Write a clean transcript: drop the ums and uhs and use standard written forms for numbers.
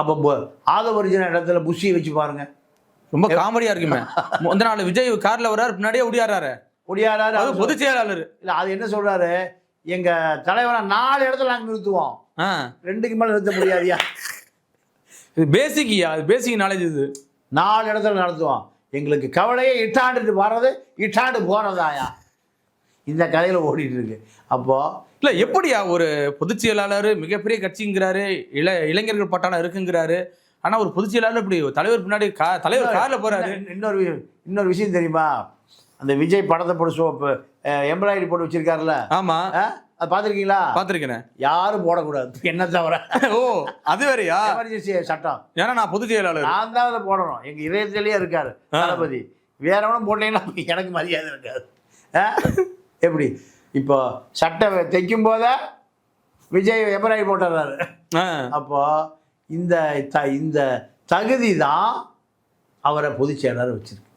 அப்போ ஆதவர்ஜன இடத்துல புஷியை வச்சு பாருங்க, ரொம்ப காமெடியா இருக்குமே. முந்த நாள் விஜய் கார்ல வர்றாரு, பின்னாடியே ஒடியாடுறாரு. அது பொதுச் செயலாளர் இல்ல, அது என்ன சொல்றாரு, எங்க தலைவரை 4 இடத்துல நாங்க நிறுத்துவோம், 2க்கு மேல நிறுத்த முடியாதியா. இது பேசிக்கியா, அது பேசிக் நாலேஜ். இது 4 இடத்துல நடத்துவோம், எங்களுக்கு கவலையே இட்டாண்டு வர்றது இட்டாண்டு போறதாயா, இந்த கதையில ஓடிட்டு இருக்கு. அப்போ இல்ல எப்படியா ஒரு பொதுச் செயலாளர் மிகப்பெரிய கட்சிங்கிறாரு, இளைஞர்கள் பட்டாளம் இருக்குங்கிறாரு, ஆனா ஒரு பொதுச் செயலாளர் இப்படி தலைவர் பின்னாடி தலைவர் கார்ல போறாரு. இன்னொரு விஷயம் தெரியுமா, அந்த விஜய் படத்தை போட்டு எம்ப்ராய்டரி போட்டு வச்சிருக்காருல்ல, ஆமா, அது பாத்திருக்கீங்களா? பாத்திருக்கேன். யாரும் போடக்கூடாது, என்ன தவிர. ஓ, அது வேறையா? எமர்ஜென்சி சட்டம். ஏன்னா நான் பொதுச் செயலாளர், நான் தான் அதை போடணும், எங்க இதயத்திலேயே இருக்காரு தளபதி. வேறவனும் போட்டீங்கன்னா எனக்கு மரியாதை இருக்காது. எப்படி இப்போ சட்டை தைக்கும் போத விஜய் எம்ப்ராய்டரி போட்டுறாரு. அப்போ இந்த தகுதி தான் அவரை பொதுச் செயலாளர் வச்சிருக்கு.